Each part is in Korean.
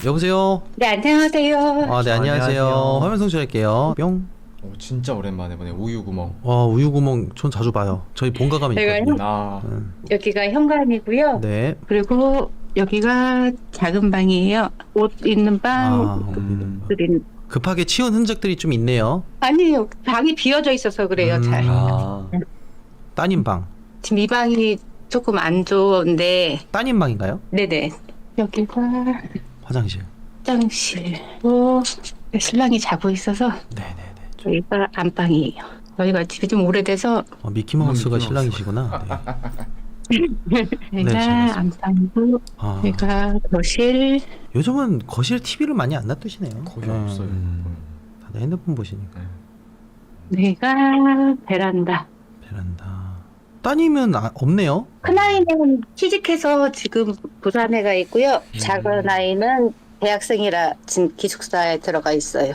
여보세요? 네, 안녕하세요. 아, 네, 안녕하세요. 안녕하세요. 화면 송출할게요. 뿅. 진짜 오랜만에 보네. 우유구멍. 우유구멍 전 자주 봐요. 저희 본가감이 제가 있거든요. 나 여기가 현관이고요. 네. 그리고 여기가 작은 방이에요. 옷 있는 방, 그린. 급하게 치운 흔적들이 좀 있네요. 아니에요. 방이 비어져 있어서 그래요, 잘. 따님 방. 지금 이 방이 조금 안 좋은데, 따님 방인가요? 네네. 여기가 화장실. 화장실. 신랑이 자고 있어서 네네네. 여기가 안방이에요. 여기가 집이 좀 오래돼서 미키마우스가 미키마우스. 신랑이시구나. 네. 여기가 잘 봤습니다. 안방이고, 아, 여기가 거실. 요즘은 거실에 TV를 많이 안 놔두시네요. 거의 없어요. 다들 핸드폰 보시니까. 여기가 베란다. 베란다. 따님은 없네요. 큰아이는 취직해서 지금 부산에 가 있고요. 작은 아이는 대학생이라 지금 기숙사에 들어가 있어요.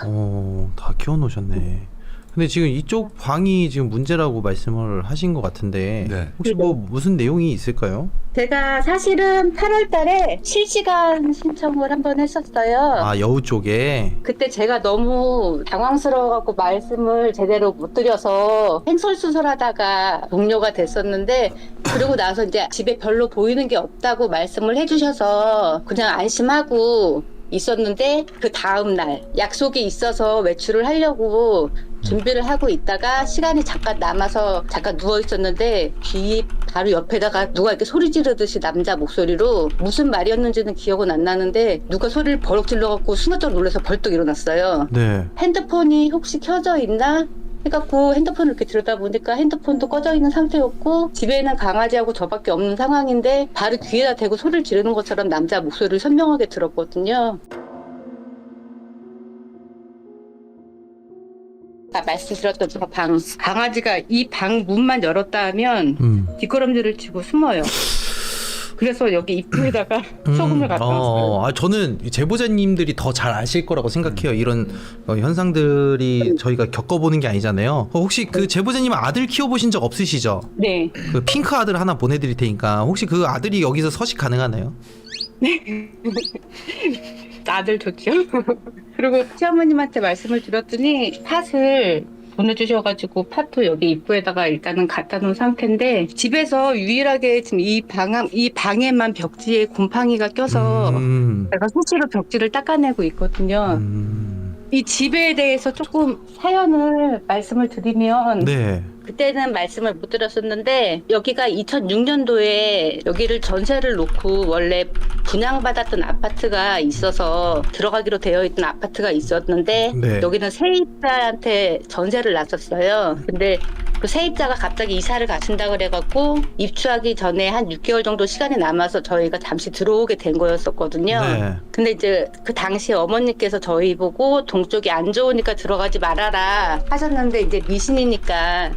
다 키워놓으셨네. 근데 지금 이쪽 방이 지금 문제라고 말씀을 하신 것 같은데 네. 혹시 뭐 무슨 내용이 있을까요? 제가 사실은 8월 달에 실시간 신청을 한번 했었어요. 아, 여우 쪽에. 그때 제가 너무 당황스러워갖고 말씀을 제대로 못 드려서 횡설수설하다가 종료가 됐었는데, 그리고 나서 이제 집에 별로 보이는 게 없다고 말씀을 해주셔서 그냥 안심하고 있었는데, 그 다음날 약속이 있어서 외출을 하려고 준비를 하고 있다가 시간이 잠깐 남아서 잠깐 누워 있었는데, 귀 바로 옆에다가 누가 이렇게 소리 지르듯이 남자 목소리로, 무슨 말이었는지는 기억은 안 나는데 누가 소리를 버럭 질러갖고 순간적으로 놀라서 벌떡 일어났어요. 네. 핸드폰이 혹시 켜져 있나 해갖고 핸드폰을 이렇게 들여다보니까 핸드폰도 꺼져 있는 상태였고, 집에는 강아지하고 저밖에 없는 상황인데 바로 귀에다 대고 소리를 지르는 것처럼 남자 목소리를 선명하게 들었거든요. 아까 말씀드렸던 저 방, 강아지가 이 방 문만 열었다 하면 뒷걸음질을 치고 숨어요. 그래서 여기 입구에다가 소금을 갖다 놨어요. 저는 제보자님들이 더 잘 아실 거라고 생각해요. 이런 현상들이 저희가 겪어보는 게 아니잖아요. 혹시 그 제보자님 아들 키워보신 적 없으시죠? 네. 그 핑크 아들 하나 보내드릴 테니까 혹시 그 아들이 여기서 서식 가능하나요? 아들 좋죠. 그리고 시어머님한테 말씀을 드렸더니 팥을 보내주셔가지고 팥도 여기 입구에다가 일단은 갖다 놓은 상태인데, 집에서 유일하게 지금 이 방에만 벽지에 곰팡이가 껴서 제가 수시로 벽지를 닦아내고 있거든요. 이 집에 대해서 조금 사연을 말씀을 드리면, 네. 그때는 말씀을 못 드렸었는데, 여기가 2006년도에 여기를 전세를 놓고 원래 분양받았던 아파트가 있어서 들어가기로 되어 있던 아파트가 있었는데, 네. 여기는 세입자한테 전세를 놨었어요. 근데 그 세입자가 갑자기 이사를 가신다 그래갖고 입주하기 전에 한 6개월 정도 시간이 남아서 저희가 잠시 들어오게 된 거였었거든요. 네. 근데 이제 그 당시에 어머니께서 저희 보고 동쪽이 안 좋으니까 들어가지 말아라 하셨는데, 이제 미신이니까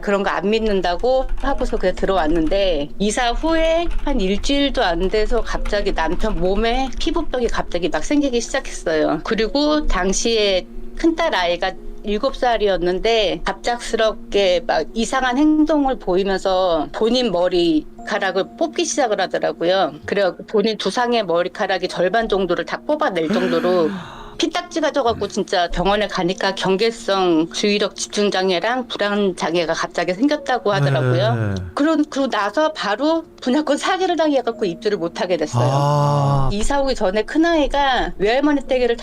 그런 거 안 믿는다고 하고서 그냥 들어왔는데, 이사 후에 한 일주일도 안 돼서 갑자기 남편 몸에 피부병이 갑자기 막 생기기 시작했어요. 그리고 당시에 큰딸 아이가 7살이었는데 갑작스럽게 막 이상한 행동을 보이면서 본인 머리카락을 뽑기 시작을 하더라고요. 그래서 본인 두상의 머리카락이 절반 정도를 다 뽑아낼 정도로 피딱지가 져갖고 진짜 병원에 가니까 경계성 주의력 집중장애랑 불안장애가 갑자기 생겼다고 하더라고요. 네. 그러고 나서 바로 분양권 사기를 당해갖고 입주를 못하게 됐어요. 이사 오기 전에 큰아이가 외할머니 댁을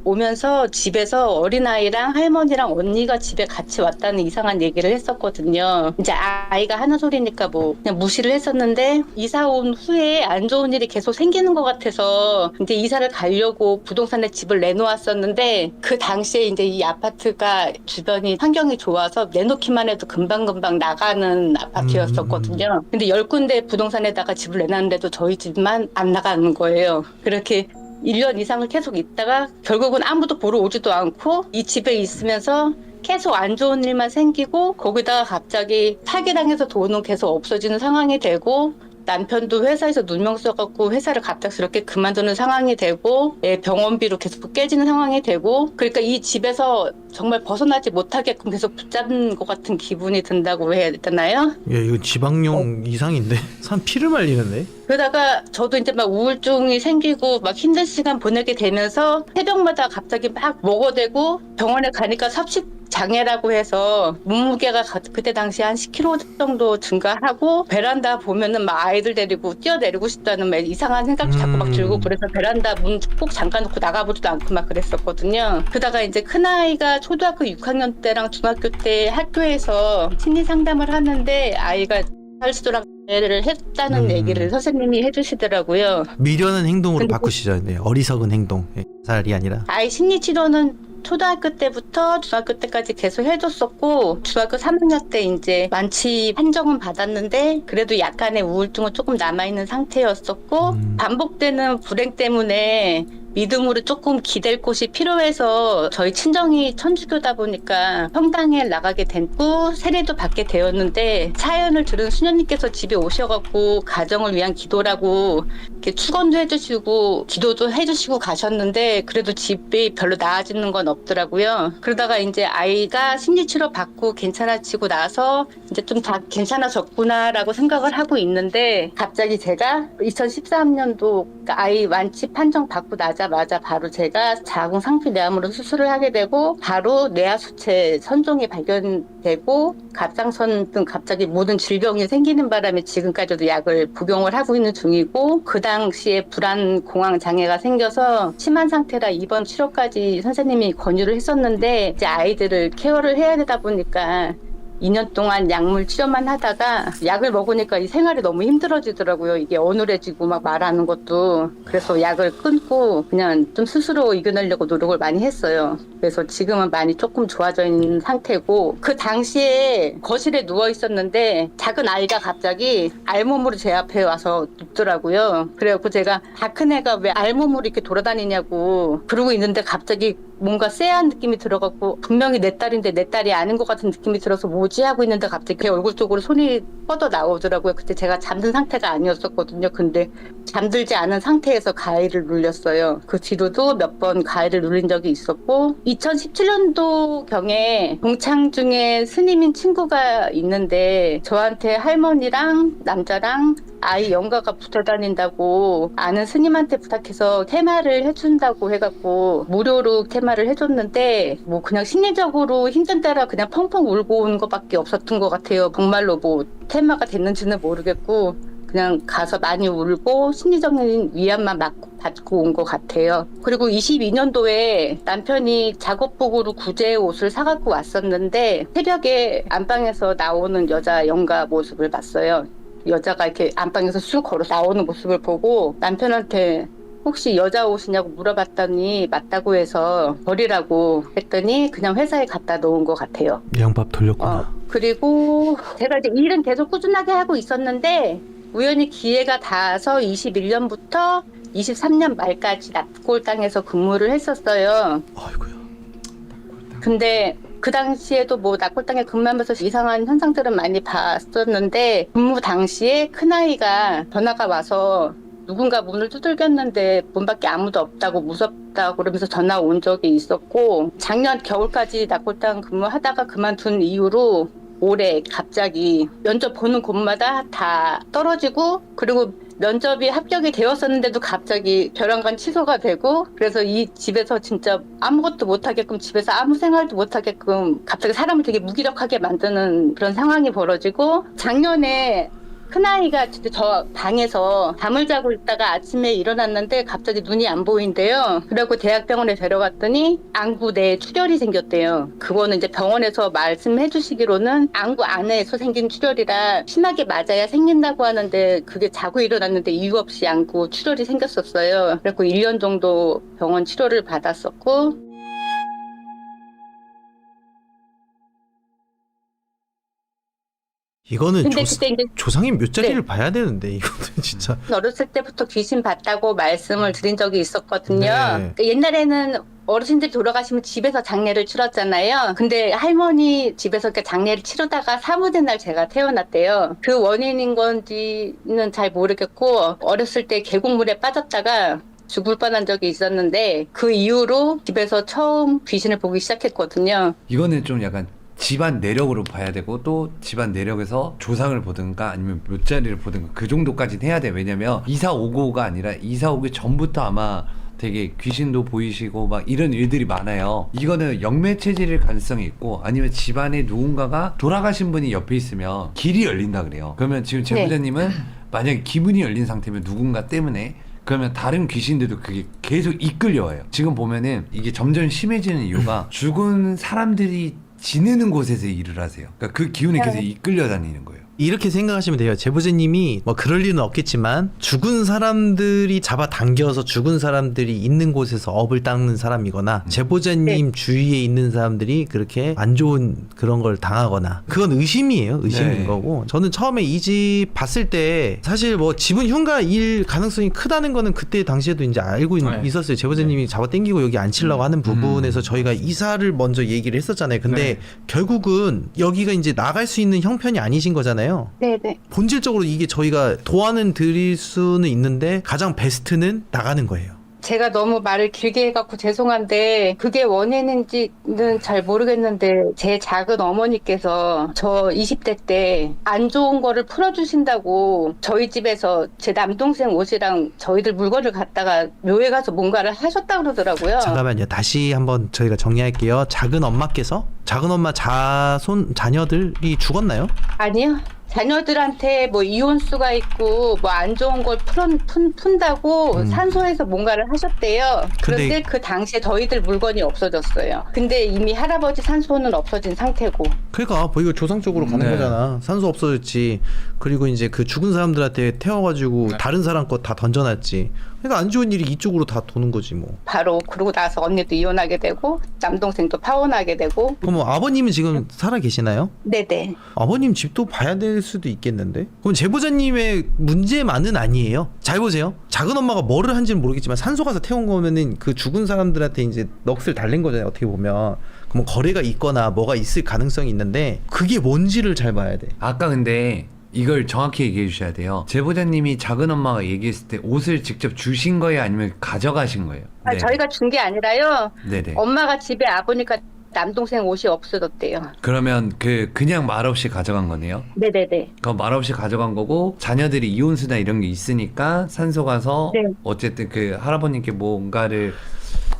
오면서 집에서 어린아이랑 할머니랑 언니가 집에 같이 왔다는 이상한 얘기를 했었거든요. 이제 아이가 하는 소리니까 뭐 그냥 무시를 했었는데, 이사 온 후에 안 좋은 일이 계속 생기는 것 같아서 이제 이사를 가려고 부동산에 집을 내놓았었는데, 그 당시에 이제 이 아파트가 주변이 환경이 좋아서 내놓기만 해도 금방금방 나가는 아파트였었거든요. 근데 10군데 부동산에다가 집을 내놨는데도 저희 집만 안 나가는 거예요. 그렇게 1년 이상을 계속 있다가 결국은 아무도 보러 오지도 않고 이 집에 있으면서 계속 안 좋은 일만 생기고, 거기다가 갑자기 사기당해서 돈은 계속 없어지는 상황이 되고, 남편도 회사에서 누명 써갖고 회사를 갑작스럽게 그만두는 상황이 되고 병원비로 계속 깨지는 상황이 되고 그러니까 이 집에서 정말 벗어나지 못하게끔 계속 붙잡는 것 같은 기분이 든다고 해야 되나요? 예, 이거 지방령 이상인데 산 피를 말리는데. 그러다가 저도 이제 막 우울증이 생기고 막 힘든 시간 보내게 되면서 새벽마다 갑자기 막 먹어대고 병원에 가니까 섭식 장애라고 해서 몸무게가 그때 당시에 한 10kg 정도 증가하고 베란다 보면은 막 아이들 데리고 뛰어내리고 싶다는 막 이상한 생각도 자꾸 막 들고 그래서 베란다 문 꼭 잠가놓고 나가보지도 않고 막 그랬었거든요. 그러다가 이제 큰아이가 초등학교 6학년 때랑 중학교 때 학교에서 심리 상담을 하는데 아이가 살수도락을 했다는 얘기를 선생님이 해주시더라고요. 미련한 행동으로 근데 바꾸시죠. 네, 어리석은 행동. 예, 살이 아니라. 아이 심리 치료는 초등학교 때부터 중학교 때까지 계속 해줬었고 중학교 3학년 때 이제 완치 판정은 받았는데 그래도 약간의 우울증은 조금 남아있는 상태였었고 반복되는 불행 때문에 믿음으로 조금 기댈 곳이 필요해서 저희 친정이 천주교다 보니까 성당에 나가게 됐고 세례도 받게 되었는데 사연을 들은 수녀님께서 집에 오셔갖고 가정을 위한 기도라고 이렇게 축원도 해주시고 기도도 해주시고 가셨는데 그래도 집이 별로 나아지는 건 없더라고요. 그러다가 이제 아이가 심리치료 받고 괜찮아지고 나서 이제 좀 다 괜찮아졌구나라고 생각을 하고 있는데 갑자기 제가 2013년도 아이 완치 판정 받고 나자마자 바로 제가 자궁 상피내암으로 수술을 하게 되고 바로 뇌하수체 선종이 발견되고 갑상선 등 갑자기 모든 질병이 생기는 바람에 지금까지도 약을 복용을 하고 있는 중이고 그 당시에 불안 공황 장애가 생겨서 심한 상태라 입원 치료까지 선생님이 권유를 했었는데 이제 아이들을 케어를 해야 되다 보니까 2년 동안 약물 치료만 하다가 약을 먹으니까 이 생활이 너무 힘들어지더라고요. 이게 어눌해지고 막 말하는 것도. 그래서 약을 끊고 그냥 좀 스스로 이겨내려고 노력을 많이 했어요. 그래서 지금은 많이 조금 좋아져 있는 상태고 그 당시에 거실에 누워 있었는데 작은 아이가 갑자기 알몸으로 제 앞에 와서 눕더라고요. 그래갖고 제가 다 큰 애가 왜 알몸으로 이렇게 돌아다니냐고 그러고 있는데 갑자기 뭔가 쎄한 느낌이 들어갖고 분명히 내 딸인데 내 딸이 아닌 것 같은 느낌이 들어서 뭐지 하고 있는데 갑자기 제 얼굴 쪽으로 손이 뻗어 나오더라고요. 그때 제가 잠든 상태가 아니었었거든요. 근데 잠들지 않은 상태에서 가위를 눌렸어요. 그 뒤로도 몇 번 가위를 눌린 적이 있었고 2017년도 경에 동창 중에 스님인 친구가 있는데 저한테 할머니랑 남자랑 아이 영가가 붙어 다닌다고 아는 스님한테 부탁해서 테마를 해준다고 해갖고 무료로 테마를 해줬는데 뭐 그냥 심리적으로 힘든 때라 그냥 펑펑 울고 온 것밖에 없었던 것 같아요. 정말로 뭐 테마가 됐는지는 모르겠고 그냥 가서 많이 울고 심리적인 위안만 받고 온 것 같아요. 그리고 22년도에 남편이 작업복으로 구제 옷을 사갖고 왔었는데 새벽에 안방에서 나오는 여자 영가 모습을 봤어요. 여자가 이렇게 안방에서 쑥 걸어 나오는 모습을 보고 남편한테 혹시 여자 옷이냐고 물어봤더니 맞다고 해서 버리라고 했더니 그냥 회사에 갖다 놓은 것 같아요. 양밥 돌렸구나. 그리고 제가 이제 일은 계속 꾸준하게 하고 있었는데 우연히 기회가 닿아서 21년부터 23년 말까지 납골당에서 근무를 했었어요. 아이고야. 근데 그 당시에도 뭐 납골당에 근무하면서 이상한 현상들은 많이 봤었는데 근무 당시에 큰아이가 전화가 와서 누군가 문을 두들겼는데 문밖에 아무도 없다고 무섭다고 그러면서 전화 온 적이 있었고 작년 겨울까지 납골당 근무하다가 그만둔 이후로 올해 갑자기 면접 보는 곳마다 다 떨어지고 그리고 면접이 합격이 되었었는데도 갑자기 벼랑간 취소가 되고 그래서 이 집에서 진짜 아무것도 못하게끔 집에서 아무 생활도 못하게끔 갑자기 사람을 되게 무기력하게 만드는 그런 상황이 벌어지고 작년에 큰아이가 진짜 저 방에서 잠을 자고 있다가 아침에 일어났는데 갑자기 눈이 안 보인대요. 그래갖고 대학병원에 데려갔더니 안구내에 출혈이 생겼대요. 그거는 이제 병원에서 말씀해 주시기로는 안구 안에서 생긴 출혈이라 심하게 맞아야 생긴다고 하는데 그게 자고 일어났는데 이유 없이 안구 출혈이 생겼었어요. 그래갖고 1년 정도 병원 치료를 받았었고 이거는 근데 그때 이제 조상님 몇 자리를 네. 봐야 되는데 이거는 진짜. 어렸을 때부터 귀신 봤다고 말씀을 드린 적이 있었거든요. 네. 그러니까 옛날에는 어르신들이 돌아가시면 집에서 장례를 치렀잖아요. 근데 할머니 집에서 이렇게 장례를 치르다가 사무대 날 제가 태어났대요. 그 원인인 건지는 잘 모르겠고 어렸을 때 계곡물에 빠졌다가 죽을 뻔한 적이 있었는데 그 이후로 집에서 처음 귀신을 보기 시작했거든요. 이거는 좀 약간 집안 내력으로 봐야 되고 또 집안 내력에서 조상을 보든가 아니면 묘자리를 보든가 그 정도까지는 해야 돼. 왜냐면 이사 오고가 아니라 이사 오기 전부터 아마 되게 귀신도 보이시고 막 이런 일들이 많아요. 이거는 영매 체질일 가능성이 있고 아니면 집안에 누군가가 돌아가신 분이 옆에 있으면 길이 열린다 그래요. 그러면 지금 제보자님은 만약에 기분이 열린 상태면 누군가 때문에 그러면 다른 귀신들도 그게 계속 이끌려와요. 지금 보면은 이게 점점 심해지는 이유가 죽은 사람들이 지내는 곳에서 일을 하세요. 그러니까 그 기운이 계속 이끌려 다니는 거예요. 이렇게 생각하시면 돼요. 제보자님이 뭐 그럴 리는 없겠지만 죽은 사람들이 잡아당겨서 죽은 사람들이 있는 곳에서 업을 닦는 사람이거나 제보자님 주위에 있는 사람들이 그렇게 안 좋은 그런 걸 당하거나 그건 의심이에요. 의심인 네. 거고 저는 처음에 이 집 봤을 때 사실 뭐 집은 흉가일 가능성이 크다는 거는 그때 당시에도 이제 알고 있었어요. 제보자님이 잡아당기고 여기 앉히려고 하는 부분에서 저희가 이사를 먼저 얘기를 했었잖아요. 근데 결국은 여기가 이제 나갈 수 있는 형편이 아니신 거잖아요. 네네. 본질적으로 이게 저희가 도와는 드릴 수는 있는데 가장 베스트는 나가는 거예요. 제가 너무 말을 길게 해갖고 죄송한데 그게 원인인지는 잘 모르겠는데 제 작은 어머니께서 저 20대 때 안 좋은 거를 풀어주신다고 저희 집에서 제 남동생 옷이랑 저희들 물건을 갖다가 묘에 가서 뭔가를 하셨다고 그러더라고요. 잠깐만요. 다시 한번 저희가 정리할게요. 작은 엄마께서 작은 엄마 자녀들이 죽었나요? 아니요. 자녀들한테 뭐 이혼수가 있고 뭐 안 좋은 걸 푼다고 산소에서 뭔가를 하셨대요. 근데 그런데 그 당시에 저희들 물건이 없어졌어요. 근데 이미 할아버지 산소는 없어진 상태고. 그러니까 뭐 이거 조상적으로 가는 거잖아. 산소 없어졌지. 그리고 이제 그 죽은 사람들한테 태워가지고 다른 사람 거 다 던져놨지. 그러니까 안 좋은 일이 이쪽으로 다 도는 거지 뭐. 바로 그러고 나서 언니도 이혼하게 되고 남동생도 파혼하게 되고. 그럼 뭐 아버님은 지금 살아 계시나요? 네네. 아버님 집도 봐야 될 수도 있겠는데? 그럼 제보자님의 문제만은 아니에요. 잘 보세요. 작은 엄마가 뭐를 한지는 모르겠지만 산소 가서 태운 거면은 그 죽은 사람들한테 이제 넋을 달랜 거잖아요. 어떻게 보면. 그럼 거래가 있거나 뭐가 있을 가능성이 있는데 그게 뭔지를 잘 봐야 돼. 아까 근데 이걸 정확히 얘기해 주셔야 돼요. 제보자님이 작은 엄마가 얘기했을 때 옷을 직접 주신 거예요? 아니면 가져가신 거예요? 네. 저희가 준 게 아니라요. 네네. 엄마가 집에 와보니까 남동생 옷이 없어졌대요. 그러면 그냥 말없이 가져간 거네요? 네네네. 그 말없이 가져간 거고 자녀들이 이혼수나 이런 게 있으니까 산소 가서 네. 어쨌든 그 할아버님께 뭔가를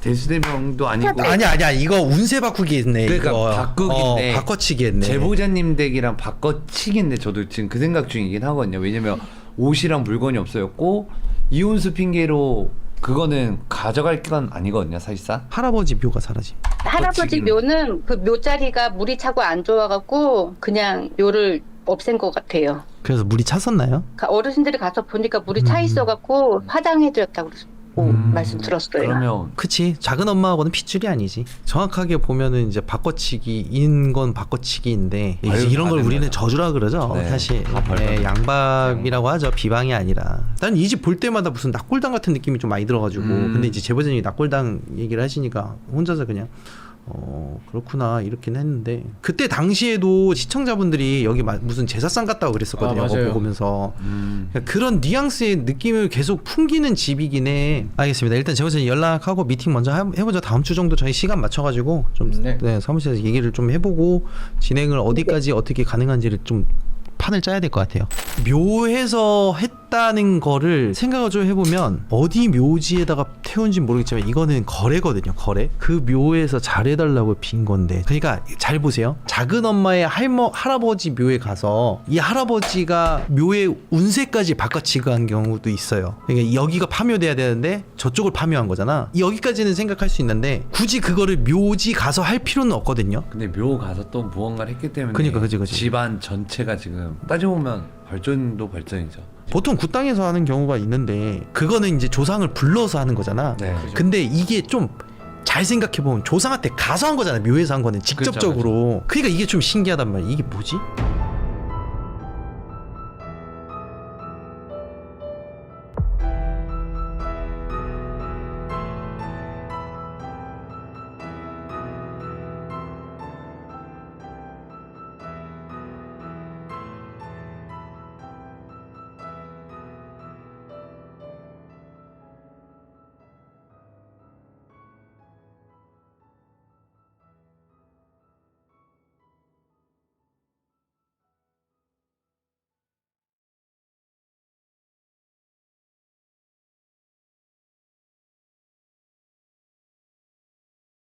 대수대명도 아니고 아니야 이거 운세 바꾸기겠네. 그러니까 이거. 바꾸기인데 바꿔치기했네. 제보자님 댁이랑 바꿔치기인데 저도 지금 그 생각 중이긴 하거든요. 왜냐면 옷이랑 물건이 없어졌고 이혼수 핑계로 그거는 가져갈 건 아니거든요, 사실상. 할아버지 묘가 사라짐. 할아버지 묘는 그 묘자리가 물이 차고 안 좋아갖고 그냥 묘를 없앤 것 같아요. 그래서 물이 찼었나요? 어르신들이 가서 보니까 물이 차 있어갖고 화장해드렸다고 말씀 들었어요. 그러면 그치. 작은 엄마하고는 핏줄이 아니지. 정확하게 보면은 이제 바꿔치기인 건 바꿔치기인데 이제 아유, 이런 걸 받은 우리는 거죠. 저주라 그러죠. 네. 사실 다 벌받은 네, 양박이라고 하죠. 비방이 아니라. 난 이 집 볼 때마다 무슨 낙골당 같은 느낌이 좀 많이 들어가지고 근데 이제 제보자님이 낙골당 얘기를 하시니까 혼자서 그냥 그렇구나 이렇긴 했는데 그때 당시에도 시청자분들이 여기 무슨 제사상 같다고 그랬었거든요. 맞아요. 그거 보면서 그런 뉘앙스의 느낌을 계속 풍기는 집이긴 해. 알겠습니다. 일단 제보자님 연락하고 미팅 먼저 해보죠. 다음 주 정도 저희 시간 맞춰가지고 좀 네. 사무실에서 얘기를 좀 해보고 진행을 어디까지 어떻게 가능한지를 좀 판을 짜야 될 것 같아요. 묘에서 했다는 거를 생각을 좀 해보면 어디 묘지에다가 태운지 모르겠지만 이거는 거래거든요. 거래. 그 묘에서 잘해달라고 빈 건데 그러니까 잘 보세요. 작은 엄마의 할아버지 묘에 가서 이 할아버지가 묘의 운세까지 바꿔치기한 경우도 있어요. 그러니까 여기가 파묘돼야 되는데 저쪽을 파묘한 거잖아. 여기까지는 생각할 수 있는데 굳이 그거를 묘지 가서 할 필요는 없거든요. 근데 묘 가서 또 무언가를 했기 때문에 그러니까 그치. 집안 전체가 지금 따져보면 발전도 발전이죠. 보통 굿땅에서 하는 경우가 있는데 그거는 이제 조상을 불러서 하는 거잖아. 네. 근데 이게 좀 잘 생각해보면 조상한테 가서 한 거잖아. 묘에서 한 거는 직접적으로. 그러니까 이게 좀 신기하단 말이야. 이게 뭐지?